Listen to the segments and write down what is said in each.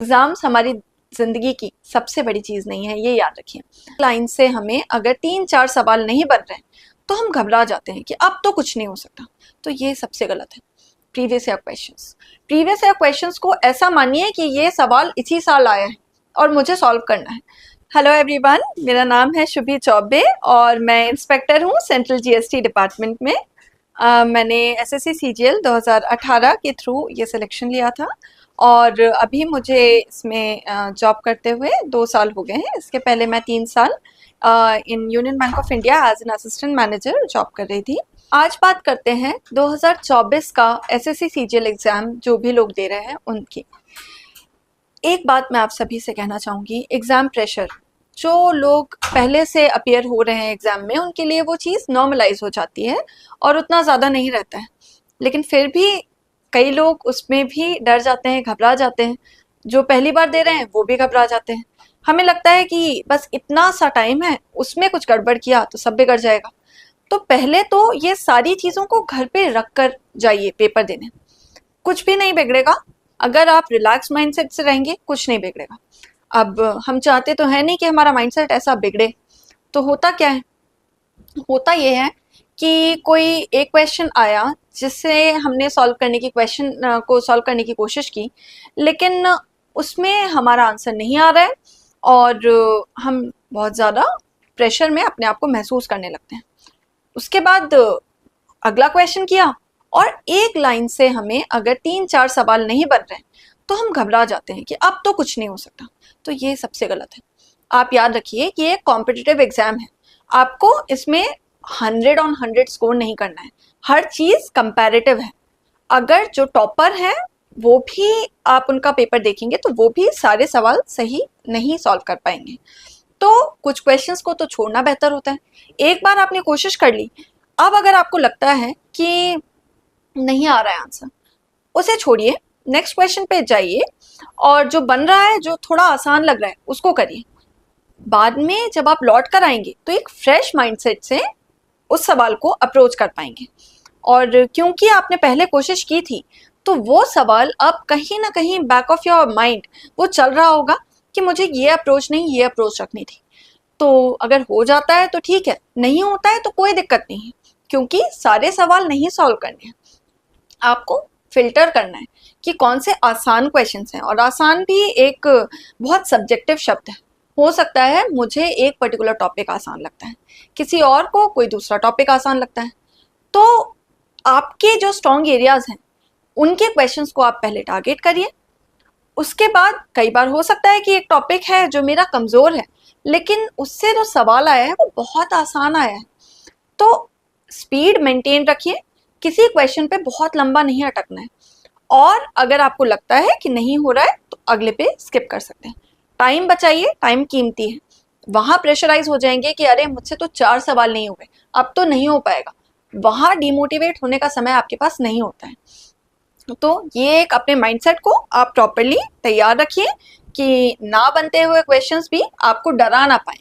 Exams हमारी जिंदगी की सबसे बड़ी चीज नहीं है, ये याद रखिए। लाइन से हमें अगर 3-4 सवाल नहीं बन रहे हैं तो हम घबरा जाते हैं कि अब तो कुछ नहीं हो सकता। तो ये सबसे गलत है। प्रीवियस ईयर क्वेश्चंस को ऐसा मानिए कि ये सवाल इसी साल आया है और मुझे सॉल्व करना है। हेलो एवरीवन, मेरा नाम है शुभी चौबे और मैं इंस्पेक्टर हूँ सेंट्रल जीएसटी डिपार्टमेंट में। मैंने एसएससी सीजीएल 2018 के थ्रू ये सिलेक्शन लिया था और अभी मुझे इसमें जॉब करते हुए 2 साल हो गए हैं। इसके पहले मैं 3 साल in Union Bank of India as an assistant manager job कर रही थी। आज बात करते हैं 2024 का एसएससी सीजीएल एग्ज़ाम जो भी लोग दे रहे हैं उनकी। एक बात मैं आप सभी से कहना चाहूँगी, एग्ज़ाम प्रेशर जो लोग पहले से अपीयर हो रहे हैं एग्ज़ाम में उनके लिए वो चीज़ नॉर्मलाइज हो जाती है और उतना ज़्यादा नहीं रहता है, लेकिन फिर भी कई लोग उसमें भी डर जाते हैं, घबरा जाते हैं। जो पहली बार दे रहे हैं वो भी घबरा जाते हैं। हमें लगता है कि बस इतना सा टाइम है, उसमें कुछ गड़बड़ किया तो सब बिगड़ जाएगा। तो पहले तो ये सारी चीज़ों को घर पे रख कर जाइए पेपर देने, कुछ भी नहीं बिगड़ेगा। अगर आप रिलैक्स माइंडसेट से रहेंगे कुछ नहीं बिगड़ेगा। अब हम चाहते तो है नहीं कि हमारा माइंडसेट ऐसा बिगड़े। तो होता क्या है, होता ये है कि कोई एक क्वेश्चन आया जिससे हमने सॉल्व करने की क्वेश्चन को सॉल्व करने की कोशिश की, लेकिन उसमें हमारा आंसर नहीं आ रहा है और हम बहुत ज़्यादा प्रेशर में अपने आप को महसूस करने लगते हैं। उसके बाद अगला क्वेश्चन किया और एक लाइन से हमें अगर 3-4 सवाल नहीं बन रहे हैं तो हम घबरा जाते हैं कि अब तो कुछ नहीं हो सकता। तो ये सबसे गलत है। आप याद रखिए कि ये कॉम्पिटिटिव एग्जाम है, आपको इसमें 100 ऑन 100 स्कोर नहीं करना है। हर चीज़ कंपैरेटिव है। अगर जो टॉपर है वो भी आप उनका पेपर देखेंगे तो वो भी सारे सवाल सही नहीं सॉल्व कर पाएंगे। तो कुछ क्वेश्चंस को तो छोड़ना बेहतर होता है। एक बार आपने कोशिश कर ली, अब अगर आपको लगता है कि नहीं आ रहा है आंसर, उसे छोड़िए, नेक्स्ट क्वेश्चन पे जाइए और जो बन रहा है, जो थोड़ा आसान लग रहा है उसको करिए। बाद में जब आप लौट कर आएंगे तो एक फ्रेश माइंडसेट से उस सवाल को अप्रोच कर पाएंगे। और क्योंकि आपने पहले कोशिश की थी तो वो सवाल अब कहीं ना कहीं बैक ऑफ योर माइंड वो चल रहा होगा कि मुझे ये अप्रोच नहीं, ये अप्रोच रखनी थी। तो अगर हो जाता है तो ठीक है, नहीं होता है तो कोई दिक्कत नहीं है, क्योंकि सारे सवाल नहीं सॉल्व करने हैं। आपको फिल्टर करना है कि कौन से आसान क्वेश्चंस हैं। और आसान भी एक बहुत सब्जेक्टिव शब्द है। हो सकता है मुझे एक पर्टिकुलर टॉपिक आसान लगता है, किसी और को कोई दूसरा टॉपिक आसान लगता है। तो आपके जो स्ट्रॉन्ग एरियाज हैं उनके क्वेश्चंस को आप पहले टारगेट करिए। उसके बाद कई बार हो सकता है कि एक टॉपिक है जो मेरा कमज़ोर है, लेकिन उससे जो सवाल आया है वो बहुत आसान आया है। तो स्पीड मेंटेन रखिए, किसी क्वेश्चन पे बहुत लंबा नहीं अटकना है। और अगर आपको लगता है कि नहीं हो रहा है तो अगले पे स्किप कर सकते हैं। टाइम बचाइए, टाइम कीमती है। वहाँ प्रेशराइज हो जाएंगे कि अरे मुझसे तो 4 सवाल नहीं हुए, अब तो नहीं हो पाएगा। वहाँ डिमोटिवेट होने का समय आपके पास नहीं होता है। तो ये एक अपने माइंडसेट को आप प्रॉपरली तैयार रखिए कि ना बनते हुए क्वेश्चंस भी आपको डरा ना पाए।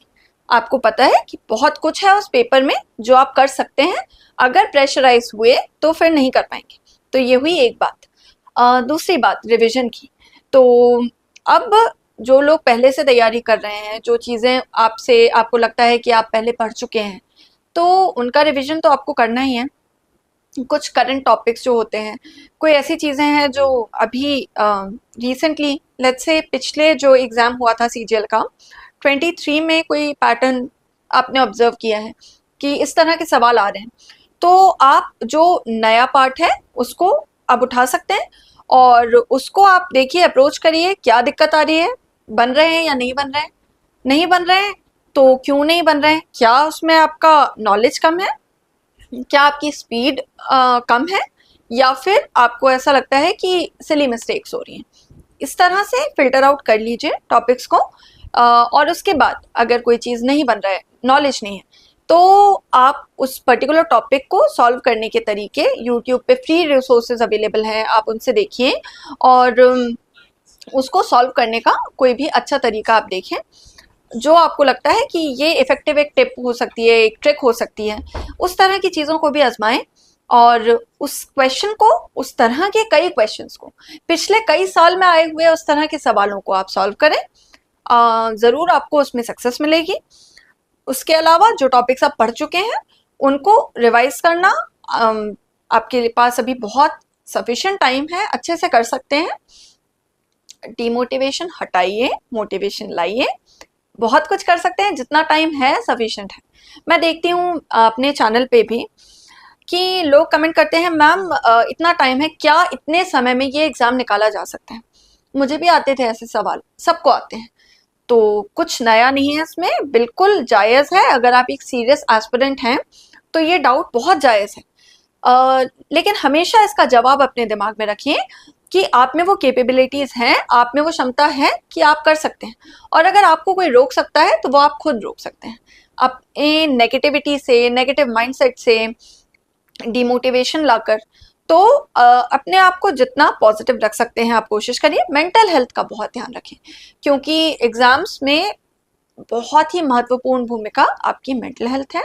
आपको पता है कि बहुत कुछ है उस पेपर में जो आप कर सकते हैं, अगर प्रेशराइज हुए तो फिर नहीं कर पाएंगे। तो ये हुई एक बात। दूसरी बात रिवीजन की। तो अब जो लोग पहले से तैयारी कर रहे हैं, जो चीज़ें आपसे आपको लगता है कि आप पहले पढ़ चुके हैं, तो उनका रिवीजन तो आपको करना ही है। कुछ करंट टॉपिक्स जो होते हैं, कोई ऐसी चीज़ें हैं जो अभी रिसेंटली, लेट्स से पिछले जो एग्ज़ाम हुआ था सीजीएल का 23 में, कोई पैटर्न आपने ऑब्जर्व किया है कि इस तरह के सवाल आ रहे हैं। तो आप जो नया पार्ट है उसको आप उठा सकते हैं और उसको आप देखिए, अप्रोच करिए, क्या दिक्कत आ रही है, बन रहे हैं या नहीं बन रहे हैं। नहीं बन रहे हैं तो क्यों नहीं बन रहे हैं, क्या उसमें आपका नॉलेज कम है, क्या आपकी स्पीड कम है, या फिर आपको ऐसा लगता है कि सिली मिस्टेक्स हो रही हैं। इस तरह से फिल्टर आउट कर लीजिए टॉपिक्स को। और उसके बाद अगर कोई चीज़ नहीं बन रहा है, नॉलेज नहीं है, तो आप उस पर्टिकुलर टॉपिक को सॉल्व करने के तरीके यूट्यूब पे फ्री रिसोर्सेज अवेलेबल हैं, आप उनसे देखिए और उसको सॉल्व करने का कोई भी अच्छा तरीका आप देखें जो आपको लगता है कि ये इफेक्टिव एक टिप हो सकती है, एक ट्रिक हो सकती है। उस तरह की चीज़ों को भी आजमाएं और उस क्वेश्चन को, उस तरह के कई क्वेश्चंस को, पिछले कई साल में आए हुए उस तरह के सवालों को आप सॉल्व करें, ज़रूर आपको उसमें सक्सेस मिलेगी। उसके अलावा जो टॉपिक्स आप पढ़ चुके हैं उनको रिवाइज करना, आपके पास अभी बहुत सफिशिएंट टाइम है, अच्छे से कर सकते हैं। डिमोटिवेशन हटाइए, मोटिवेशन लाइए, बहुत कुछ कर सकते हैं, जितना टाइम है सफिशिएंट है। मैं देखती हूँ अपने चैनल पे भी कि लोग कमेंट करते हैं, मैम इतना टाइम है, क्या इतने समय में ये एग्ज़ाम निकाला जा सकता है? मुझे भी आते थे ऐसे सवाल, सबको आते हैं, तो कुछ नया नहीं है इसमें, बिल्कुल जायज़ है। अगर आप एक सीरियस एस्पिरेंट हैं तो ये डाउट बहुत जायज़ है, लेकिन हमेशा इसका जवाब अपने दिमाग में रखिए कि आप में वो कैपेबिलिटीज़ हैं, आप में वो क्षमता है कि आप कर सकते हैं, और अगर आपको कोई रोक सकता है तो वो आप खुद रोक सकते हैं। अपने नेगेटिविटी से, नेगेटिव माइंडसेट से, डिमोटिवेशन लाकर, तो अपने आप को जितना पॉजिटिव रख सकते हैं आप कोशिश करिए। मेंटल हेल्थ का बहुत ध्यान रखें, क्योंकि एग्ज़ाम्स में बहुत ही महत्वपूर्ण भूमिका आपकी मेंटल हेल्थ है।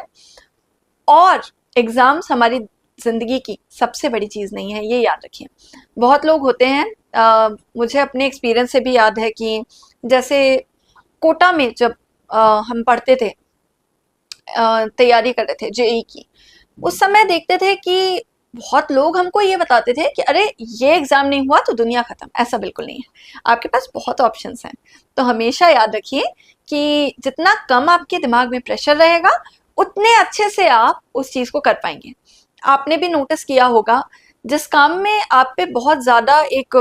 और एग्ज़ाम्स हमारी ज़िंदगी की सबसे बड़ी चीज़ नहीं है, ये याद रखिए। बहुत लोग होते हैं, मुझे अपने एक्सपीरियंस से भी याद है कि जैसे कोटा में जब हम पढ़ते थे, तैयारी कर रहे थे जेई की, उस समय देखते थे कि बहुत लोग हमको ये बताते थे कि अरे ये एग्ज़ाम नहीं हुआ तो दुनिया ख़त्म। ऐसा बिल्कुल नहीं है, आपके पास बहुत ऑप्शंस हैं। तो हमेशा याद रखिए कि जितना कम आपके दिमाग में प्रेशर रहेगा, उतने अच्छे से आप उस चीज़ को कर पाएंगे। आपने भी नोटिस किया होगा, जिस काम में आप पे बहुत ज़्यादा एक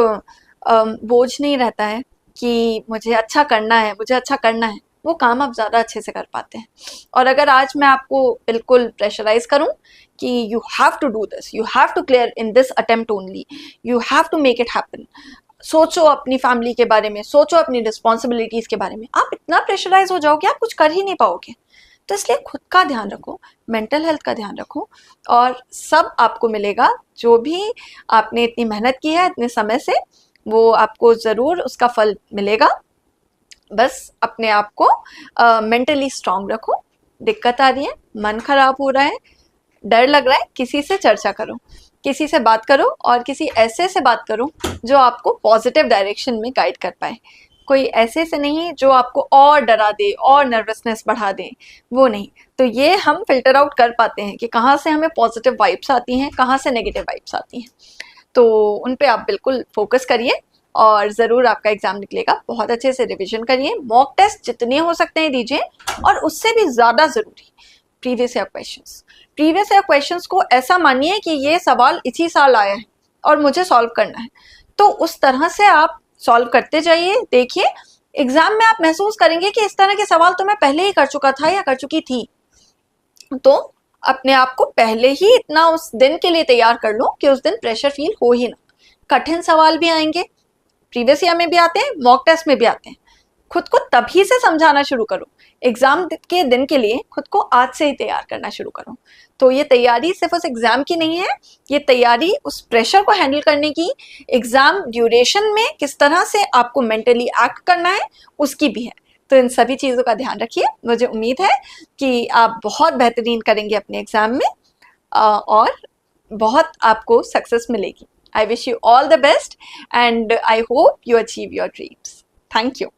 बोझ नहीं रहता है कि मुझे अच्छा करना है, मुझे अच्छा करना है, वो काम आप ज़्यादा अच्छे से कर पाते हैं। और अगर आज मैं आपको बिल्कुल प्रेशराइज करूं कि you have to do this, you have to clear in this attempt only, you have to make it happen, सोचो अपनी फैमिली के बारे में, सोचो अपनी रिस्पॉन्सिबिलिटीज़ के बारे में, आप इतना प्रेशराइज हो जाओगे आप कुछ कर ही नहीं पाओगे। तो इसलिए खुद का ध्यान रखो, मेंटल हेल्थ का ध्यान रखो, और सब आपको मिलेगा। जो भी आपने इतनी मेहनत की है इतने समय से, वो आपको ज़रूर उसका फल मिलेगा। बस अपने आप को मेंटली स्ट्रांग रखो। दिक्कत आ रही है, मन खराब हो रहा है, डर लग रहा है, किसी से चर्चा करो, किसी से बात करो, और किसी ऐसे से बात करो जो आपको पॉजिटिव डायरेक्शन में गाइड कर पाए। कोई ऐसे से नहीं जो आपको और डरा दे और नर्वसनेस बढ़ा दे, वो नहीं। तो ये हम फिल्टर आउट कर पाते हैं कि कहाँ से हमें पॉजिटिव वाइब्स आती हैं, कहाँ से नेगेटिव वाइब्स आती हैं। तो उन पे आप बिल्कुल फोकस करिए और ज़रूर आपका एग्ज़ाम निकलेगा। बहुत अच्छे से रिवीजन करिए, मॉक टेस्ट जितने हो सकते हैं दीजिए, और उससे भी ज़्यादा ज़रूरी previous year questions. Previous year questions को ऐसा मानिए कि ये सवाल इसी साल आया है और मुझे सॉल्व करना है, तो उस तरह से आप सॉल्व करते जाइए। देखिए एग्ज़ाम में आप महसूस करेंगे कि इस तरह के सवाल तो मैं पहले ही कर चुका था या कर चुकी थी। तो अपने आप को पहले ही इतना उस दिन के लिए तैयार कर लो कि उस दिन प्रेशर फील हो ही ना। कठिन सवाल भी आएंगे, प्रीवियस ईयर में भी आते हैं, मॉक टेस्ट में भी आते हैं। खुद को तभी से समझाना शुरू करो, एग्जाम के दिन के लिए खुद को आज से ही तैयार करना शुरू करो। तो ये तैयारी सिर्फ उस एग्जाम की नहीं है, ये तैयारी उस प्रेशर को हैंडल करने की, एग्जाम ड्यूरेशन में किस तरह से आपको मेंटली एक्ट करना है उसकी भी है। तो इन सभी चीज़ों का ध्यान रखिए। मुझे उम्मीद है कि आप बहुत बेहतरीन करेंगे अपने एग्जाम में, और बहुत आपको सक्सेस मिलेगी। I wish you all the best and I hope you achieve your dreams. Thank you.